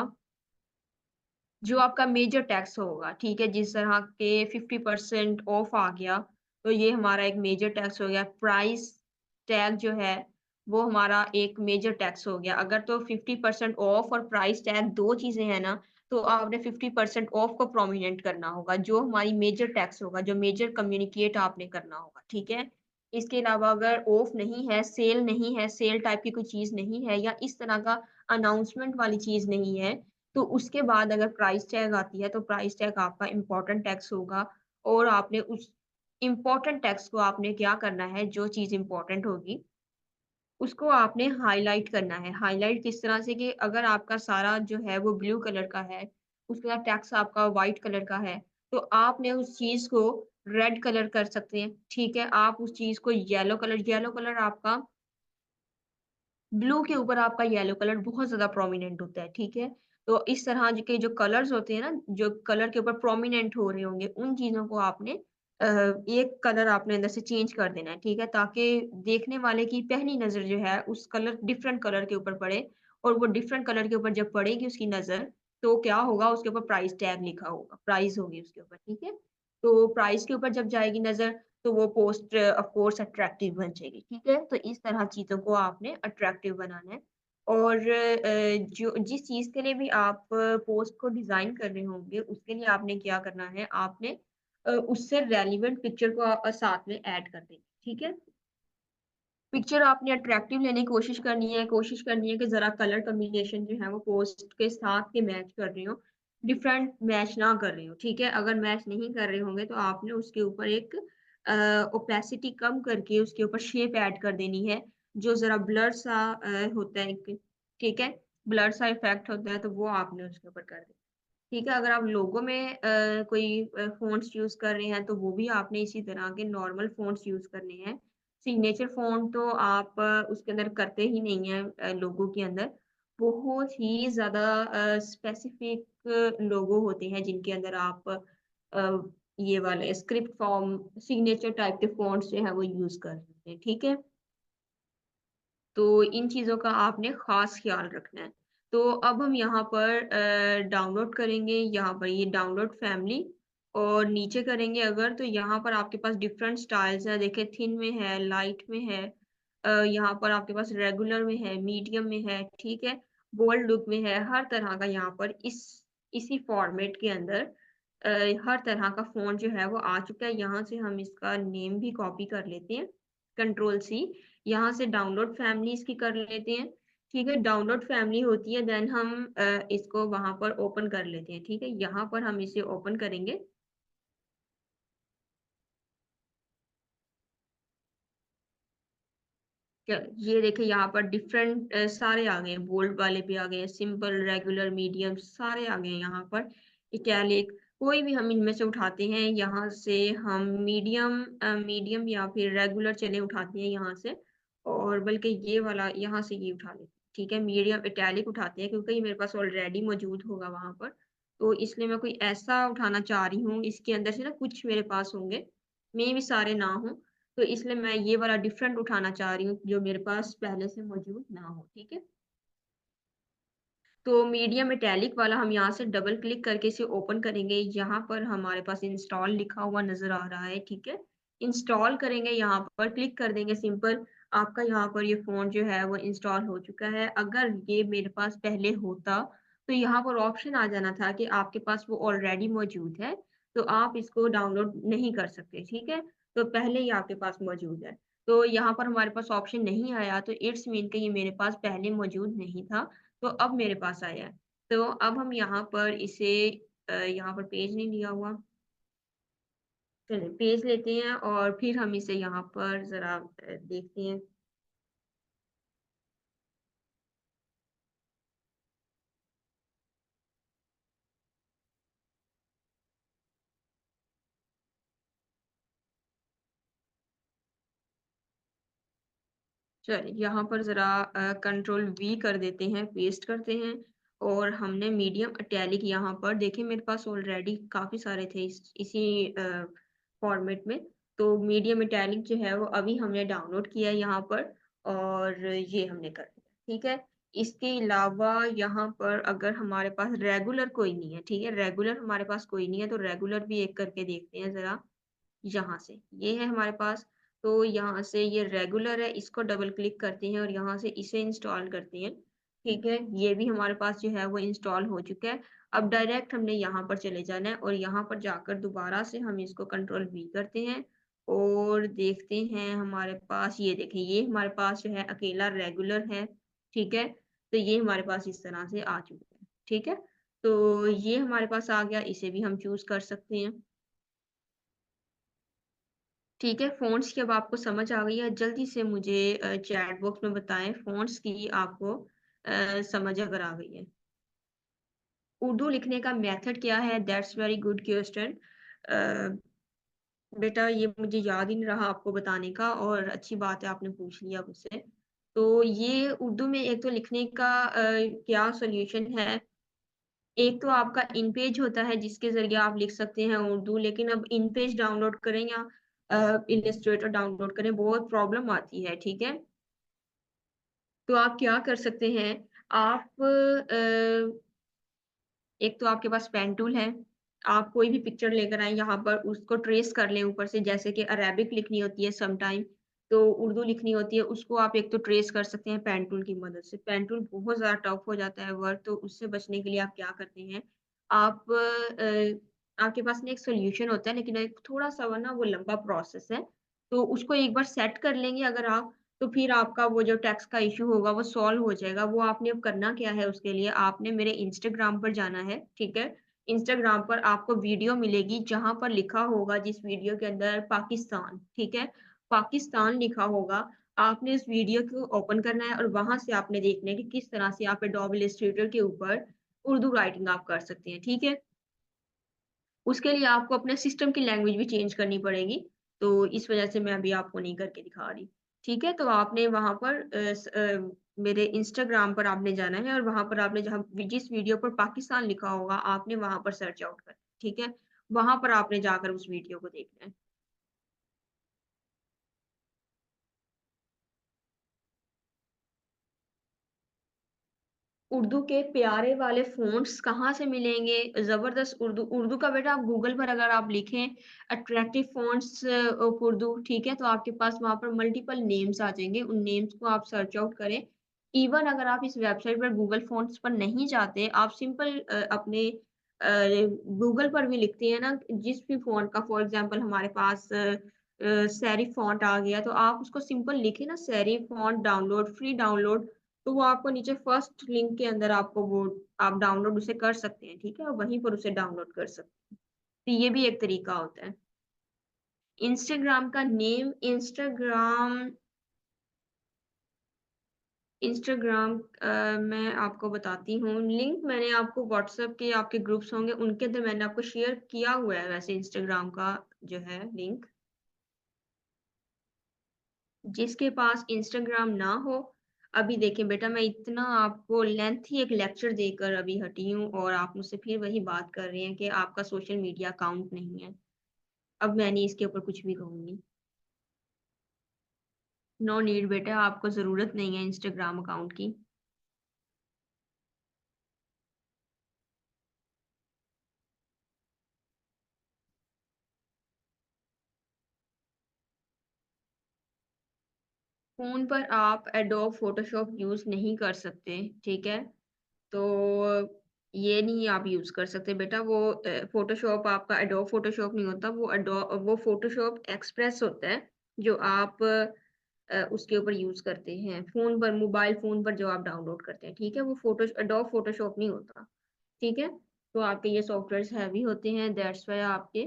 जो आपका मेजर टैक्स होगा, ठीक है? जिस तरह के 50% ऑफ आ गया, तो ये हमारा एक मेजर टैक्स हो गया। प्राइस टैग जो है, वो हमारा एक मेजर टैक्स हो गया। अगर तो 50% ऑफ और प्राइस टैग 2 चीज़ें हैं ना, तो आपने 50% ऑफ को प्रोमिनेंट करना होगा, जो हमारी मेजर टैक्स होगा, जो मेजर कम्युनिकेट आपने करना होगा, ठीक है? इसके अलावा अगर ऑफ नहीं है, सेल टाइप की कोई चीज़ नहीं है या इस तरह का अनाउंसमेंट वाली चीज़ नहीं है, तो उसके बाद अगर प्राइस टैग आती है, तो प्राइस टैग आपका इम्पोर्टेंट टैक्स होगा और आपने उस इम्पोर्टेंट टैक्स को आपने क्या करना है, जो चीज़ इम्पोर्टेंट होगी, उसको आपने हाइलाइट करना है। हाइलाइट किस तरह से कि अगर आपका सारा जो है वो ब्लू कलर का है, उसके बाद टैक्स आपका व्हाइट कलर का है, तो आपने उस चीज़ को रेड कलर कर सकते हैं, ठीक है? आप उस चीज़ को येलो कलर आपका ब्लू के ऊपर आपका येलो कलर बहुत ज़्यादा प्रोमिनेंट होता है, ठीक है? तो इस तरह ज के जो कलर्स होते हैं ना, जो कलर के ऊपर प्रोमिनेंट हो रहे होंगे, उन चीज़ों को आपने एक कलर आपने अंदर से चेंज कर देना है, ठीक है? ताकि देखने वाले की पहली नज़र जो है, उस कलर डिफरेंट कलर के ऊपर पड़े और वो डिफरेंट कलर के ऊपर जब पड़ेगी उसकी नज़र, तो क्या होगा, उसके ऊपर प्राइस टैग लिखा होगा, प्राइस होगी उसके ऊपर, ठीक है? तो प्राइस के ऊपर जब जाएगी नज़र, तो वो पोस्ट ऑफ कोर्स अट्रैक्टिव बन जाएगी, ठीक है? तो इस तरह चीज़ों को आपने अट्रैक्टिव बनाना है और जो जिस चीज़ के लिए भी आप पोस्ट को डिज़ाइन कर रहे होंगे, उसके लिए आपने क्या करना है, आपने उससे रेलेवेंट पिक्चर को साथ में ऐड कर देनी, ठीक है? पिक्चर आपने अट्रैक्टिव लेने की कोशिश करनी है कि ज़रा कलर कॉम्बिनेशन जो है वो पोस्ट के साथ के मैच कर रहे हों, डिफरेंट मैच ना कर रहे हों, ठीक है? अगर मैच नहीं कर रहे होंगे तो आपने उसके ऊपर एक ओपेसिटी कम करके उसके ऊपर शेप ऐड कर देनी है, जो ज़रा ब्लर सा होता है एक, ठीक है? ब्लर सा इफ़ेक्ट होता है तो वो आपने उसके ऊपर कर देना। ठीक है, अगर आप लोगो में कोई फ़ॉन्ट्स यूज़ कर रहे हैं, तो वो भी आपने इसी तरह के नॉर्मल फ़ॉन्ट्स यूज़ करने हैं। सिग्नेचर फ़ॉन्ट तो आप उसके अंदर करते ही नहीं हैं लोगो के अंदर। बहुत ही ज़्यादा स्पेसिफ़िक लोगो होते हैं, जिनके अंदर आप ये वाले स्क्रिप्ट फ़ॉर्म, सिग्नेचर टाइप के फ़ॉन्ट्स जो हैं, वो यूज़ कर सकते हैं, ठीक है? तो इन चीज़ों का आपने ख़ास ख़्याल रखना है। तो अब हम यहाँ पर डाउनलोड करेंगे, यहाँ पर ये डाउनलोड फैमिली और नीचे करेंगे अगर तो यहाँ पर आपके पास डिफरेंट स्टाइल्स हैं। देखिए थिन में है, लाइट में है यहाँ पर आपके पास रेगुलर में है, मीडियम में है, ठीक है? बोल्ड लुक में है, हर तरह का यहाँ पर इसी फॉर्मेट के अंदर अ, हर तरह का फ़ॉन्ट जो है वो आ चुका है। यहाँ से हम इसका नेम भी कॉपी कर लेते हैं, कंट्रोल सी यहाँ से डाउनलोड फैमिली इसकी कर लेते हैं, ठीक है? डाउनलोड फैमिली होती है देन हम इसको वहाँ पर ओपन कर लेते हैं, ठीक है? यहाँ पर हम इसे ओपन करेंगे। क्या ये देखिए यहाँ पर डिफरेंट सारे आ गए हैं, बोल्ड वाले भी आ गए हैं, सिंपल, रेगुलर, मीडियम सारे आ गए हैं यहाँ पर, इटैलिक कोई भी हम इनमें से उठाते हैं, यहाँ से हम मीडियम या फिर रेगुलर चलें उठाते हैं यहाँ से और बल्कि ये वाला यहाँ से ये उठा लेते हैं, ठीक है? मीडियम इटैलिक उठाते हैं क्योंकि ये मेरे पास ऑलरेडी मौजूद होगा वहाँ पर, तो इसलिए मैं कोई ऐसा उठाना चाह रही हूँ, इसके अंदर से ना कुछ मेरे पास होंगे, मे बी सारे ना हों, तो इसलिए मैं ये वाला डिफरेंट उठाना चाह रही हूँ, जो मेरे पास पहले से मौजूद ना हो, ठीक है? तो मीडिया मेटालिक वाला हम यहाँ से डबल क्लिक करके इसे ओपन करेंगे। यहाँ पर हमारे पास इंस्टॉल लिखा हुआ नज़र आ रहा है, ठीक है? इंस्टॉल करेंगे, यहाँ पर क्लिक कर देंगे सिंपल। आपका यहाँ पर ये फ़ोन जो है वो इंस्टॉल हो चुका है। अगर ये मेरे पास पहले होता, तो यहाँ पर ऑप्शन आ जाना था कि आपके पास वो ऑलरेडी मौजूद है, तो आप इसको डाउनलोड नहीं कर सकते, ठीक है? तो पहले ही आपके पास मौजूद है। तो यहाँ पर हमारे पास ऑप्शन नहीं आया, तो इट्स मीन कि ये मेरे पास पहले मौजूद नहीं था। तो अब मेरे पास आया है। तो अब हम यहाँ पर इसे यहाँ पर पेज नहीं लिया हुआ। चलिए पेज लेते हैं और फिर हम इसे यहाँ पर ज़रा देखते हैं। चलिए यहाँ पर ज़रा कंट्रोल वी कर देते हैं, पेस्ट करते हैं और हमने मीडियम इटैलिक यहाँ पर देखिए मेरे पास ऑलरेडी काफ़ी सारे थे इसी फॉर्मेट में। तो मीडियम इटैलिक जो है वो अभी हमने डाउनलोड किया है यहाँ पर और ये हमने कर दिया, ठीक है? इसके अलावा यहाँ पर अगर हमारे पास रेगुलर कोई नहीं है, ठीक है? रेगुलर हमारे पास कोई नहीं है तो रेगुलर भी एक करके देखते हैं ज़रा। यहाँ से, ये है हमारे पास, तो यहाँ से ये रेगुलर है, इसको डबल क्लिक करते हैं और यहाँ से इसे इंस्टॉल करते हैं, ठीक है? ये भी हमारे पास जो है वो इंस्टॉल हो चुका है। अब डायरेक्ट हमने यहाँ पर चले जाना है और यहाँ पर जाकर दोबारा से हम इसको कंट्रोल वी करते हैं और देखते हैं हमारे पास ये देखें, ये हमारे पास जो है अकेला रेगुलर है, ठीक है? तो ये हमारे पास इस तरह से आ चुका है, ठीक है? तो ये हमारे पास आ गया, इसे भी हम चूज़ कर सकते हैं। ठीक है, फ़ॉन्ट्स की अब आपको समझ आ गई है, जल्दी से मुझे चैट बॉक्स में बताएँ फ़ॉन्ट्स की आपको समझ अगर आ गई है। उर्दू लिखने का मेथड क्या है? That's very good question. Uh, बेटा ये मुझे याद ही नहीं रहा आपको बताने का और अच्छी बात है आपने पूछ लिया मुझसे। तो ये उर्दू में एक तो लिखने का क्या सॉल्यूशन है, एक तो आपका इन पेज होता है जिसके ज़रिए आप लिख सकते हैं उर्दू, लेकिन अब इन पेज डाउनलोड करें या इलस्ट्रेटर डाउनलोड करें, बहुत प्रॉब्लम आती है, ठीक है? तो आप क्या कर सकते हैं, आप एक तो आपके पास पेन टूल है, आप कोई भी पिक्चर लेकर आएँ यहाँ पर उसको ट्रेस कर लें ऊपर से जैसे कि अरेबिक लिखनी होती है सम टाइम, तो उर्दू लिखनी होती है उसको आप एक तो ट्रेस कर सकते हैं पेन टूल की मदद से। पेन टूल बहुत ज़्यादा टफ हो जाता है वर्क तो उससे बचने के लिए आप क्या करते हैं, आप आपके पास ना एक सॉल्यूशन होता है लेकिन एक थोड़ा-सा वो ना वो लंबा प्रोसेस है, तो उसको एक बार सेट कर लेंगे अगर आप, तो फिर आपका वो जो टेक्स्ट का इश्यू होगा वो सॉल्व हो जाएगा। वो आपने अब करना क्या है उसके लिए आपने मेरे इंस्टाग्राम पर जाना है, ठीक है? इंस्टाग्राम पर आपको वीडियो मिलेगी जहाँ पर लिखा होगा जिस वीडियो के अंदर पाकिस्तान, ठीक है? पाकिस्तान लिखा होगा, आपने इस वीडियो को ओपन करना है और वहाँ से आपने देखना है कि किस तरह से आप एडोब इलस्ट्रेटर के ऊपर उर्दू राइटिंग आप कर सकते हैं, ठीक है? उसके लिए आपको अपने सिस्टम की लैंग्वेज भी चेंज करनी पड़ेगी, तो इस वजह से मैं अभी आपको नहीं करके दिखा रही। ठीक है? तो आपने वहाँ पर मेरे इंस्टाग्राम पर आपने जाना है और वहाँ पर आपने जहाँ जिस वीडियो पर पाकिस्तान लिखा होगा, आपने वहाँ पर सर्च आउट करना है, ठीक है? वहाँ पर आपने जाकर उस वीडियो को देखना है। उर्दू के प्यारे वाले फ़ॉन्ट्स कहाँ से मिलेंगे? ज़बरदस्त उर्दू उर्दू का बेटा आप गूगल पर अगर आप लिखें अट्रैक्टिव फ़ॉन्ट्स ऑफ उर्दू ठीक है? तो आपके पास वहाँ पर मल्टीपल नेम्स आ जाएँगे। उन नेम्स को आप सर्च आउट करें। इवन अगर आप इस वेबसाइट पर गूगल फ़ॉन्ट्स पर नहीं जाते, आप सिंपल अपने गूगल पर भी लिखते हैं ना जिस भी फ़ॉन्ट का फॉर एग्ज़ाम्पल हमारे पास सेरिफ फ़ॉन्ट आ गया तो आप उसको सिंपल लिखें ना serif font download free download तो वो आपको नीचे फर्स्ट लिंक के अंदर आपको वो आप डाउनलोड उसे कर सकते हैं, ठीक है? और वहीं पर उसे डाउनलोड कर सकते हैं। तो ये भी एक तरीका होता है। इंस्टाग्राम का नेम इंस्टाग्राम मैं आपको बताती हूँ। लिंक मैंने आपको व्हाट्सएप के आपके ग्रुप्स होंगे, उनके अंदर मैंने आपको शेयर किया हुआ है वैसे इंस्टाग्राम का जो है लिंक। जिसके पास इंस्टाग्राम ना हो, अभी देखिए बेटा मैं इतना आपको लेंथी एक लेक्चर देकर अभी हटी हूँ और आप मुझसे फिर वही बात कर रहे हैं कि आपका सोशल मीडिया अकाउंट नहीं है। अब मैं नहीं इसके ऊपर कुछ भी कहूँगी। नो नीड बेटा, आपको ज़रूरत नहीं है इंस्टाग्राम अकाउंट की। फ़ोन पर आप एडोब फ़ोटोशॉप यूज़ नहीं कर सकते, ठीक है? तो ये नहीं आप यूज़ कर सकते बेटा, वो फ़ोटोशॉप आपका एडोब फ़ोटोशॉप नहीं होता, वो फ़ोटोशॉप एक्सप्रेस होता है, जो आप उसके ऊपर यूज़ करते हैं। फ़ोन पर, मोबाइल फ़ोन पर जो आप डाउनलोड करते हैं, ठीक है? वो एडोब फ़ोटोशॉप नहीं होता, ठीक है? तो आपके ये सॉफ्टवेयर्स हैवी होते हैं, दैट्स व्हाई आपके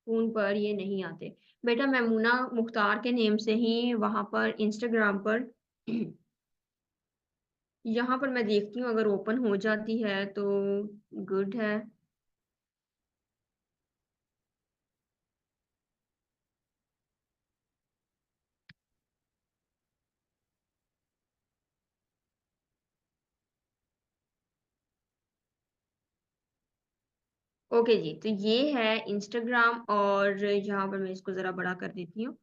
फ़ोन पर ये नहीं आते। बेटा मैमूना मुख्तार के नेम से ही वहाँ पर इंस्टाग्राम पर यहाँ पर मैं देखती हूँ अगर ओपन हो जाती है तो गुड है। ओके जी, तो ये है इंस्टाग्राम और यहाँ पर मैं इसको ज़रा बड़ा कर देती हूँ।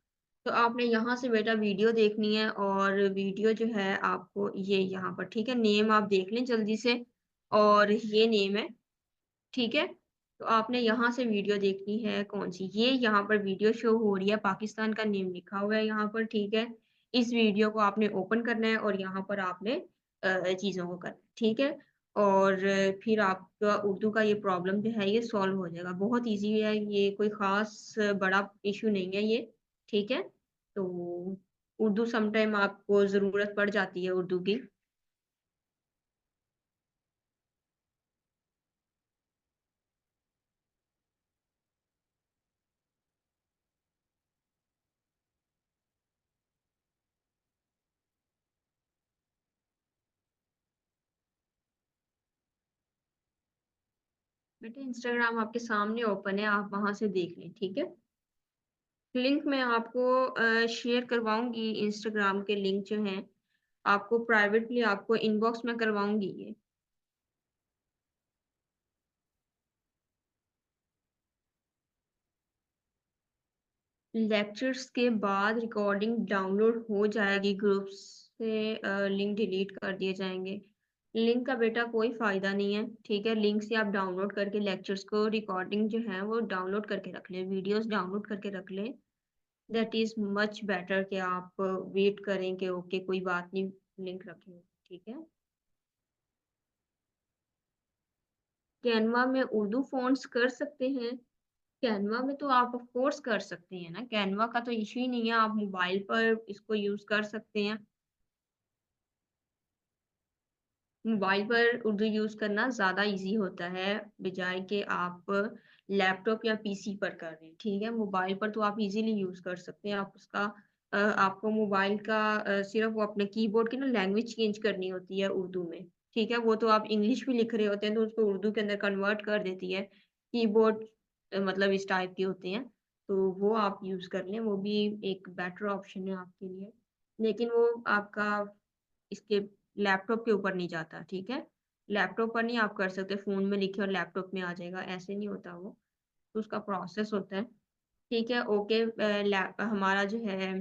तो आपने यहाँ से बेटा वीडियो देखनी है और वीडियो जो है आपको ये यहाँ पर ठीक है, नेम आप देख लें जल्दी से और ये नेम है। ठीक है? तो आपने यहाँ से वीडियो देखनी है कौन-सी, ये यहाँ पर वीडियो शो हो रही है, पाकिस्तान का नेम लिखा हुआ है यहाँ पर, ठीक है? इस वीडियो को आपने ओपन करना है और यहाँ पर आपने चीज़ों को करना है, ठीक है? और फिर आपका उर्दू का ये प्रॉब्लम जो है ये सॉल्व हो जाएगा, बहुत ईज़ी है, ये कोई ख़ास बड़ा इश्यू नहीं है ये, ठीक है? तो उर्दू समटाइम आपको ज़रूरत पड़ जाती है उर्दू की। बेटा इंस्टाग्राम आपके सामने ओपन है, आप वहाँ से देख लें, ठीक है? लिंक मैं आपको शेयर करवाऊँगी इंस्टाग्राम के लिंक जो हैं, आपको प्राइवेटली आपको इनबॉक्स में करवाऊँगी ये। लेक्चर्स के बाद रिकॉर्डिंग डाउनलोड हो जाएगी ग्रुप्स से लिंक डिलीट कर दिए जाएँगे। लिंक का बेटा कोई फ़ायदा नहीं है, ठीक है? लिंक से आप डाउनलोड करके लेक्चर्स को रिकॉर्डिंग जो है वो डाउनलोड करके रख लें, वीडियोज़ डाउनलोड करके रख लें। दैट इज़ मच बेटर कि आप वेट करें कि ओके कोई बात नहीं लिंक रखें, ठीक है? कैनवा में उर्दू फ़ॉन्ट्स कर सकते हैं। कैनवा में तो आप ऑफ़ कोर्स कर सकते हैं ना, कैनवा का तो इश्यू ही नहीं है, आप मोबाइल पर इसको यूज़ कर सकते हैं। मोबाइल पर उर्दू यूज़ करना ज़्यादा ईज़ी होता है, बजाए कि आप लैपटॉप या पीसी पर कर रहे हैं, ठीक है? मोबाइल पर तो आप ईज़िली यूज़ कर सकते हैं, आप उसका आपको मोबाइल का सिर्फ़ वो अपने कीबोर्ड की ना लैंग्वेज चेंज करनी होती है उर्दू में, ठीक है? वो तो आप इंग्लिश भी लिख रहे होते हैं, तो उसको उर्दू के अंदर कन्वर्ट कर देती है। कीबोर्ड मतलब इस टाइप के होते हैं, तो वो आप यूज़ कर लें, वो भी एक बेटर ऑप्शन है आपके लिए। लेकिन वो आपका इसके लैपटॉप के ऊपर नहीं जाता, ठीक है? लैपटॉप पर नहीं आप कर सकते, फ़ोन में लिखे और लैपटॉप में आ जाएगा, ऐसे नहीं होता वो। तो उसका प्रोसेस होता है। ठीक है, ओके हमारा जो है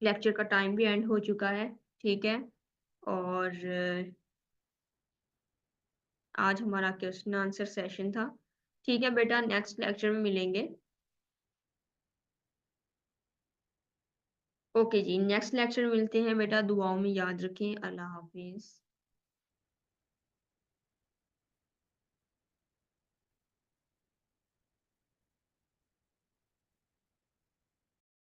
लेक्चर का टाइम भी एंड हो चुका है, ठीक है? और आज हमारा क्वेश्चन आंसर सेशन था। ठीक है बेटा, नेक्स्ट लेक्चर में मिलेंगे। ओके जी, नेक्स्ट लेक्चर में मिलते हैं बेटा, दुआओं में याद रखें। अल्लाह हाफ़िज़।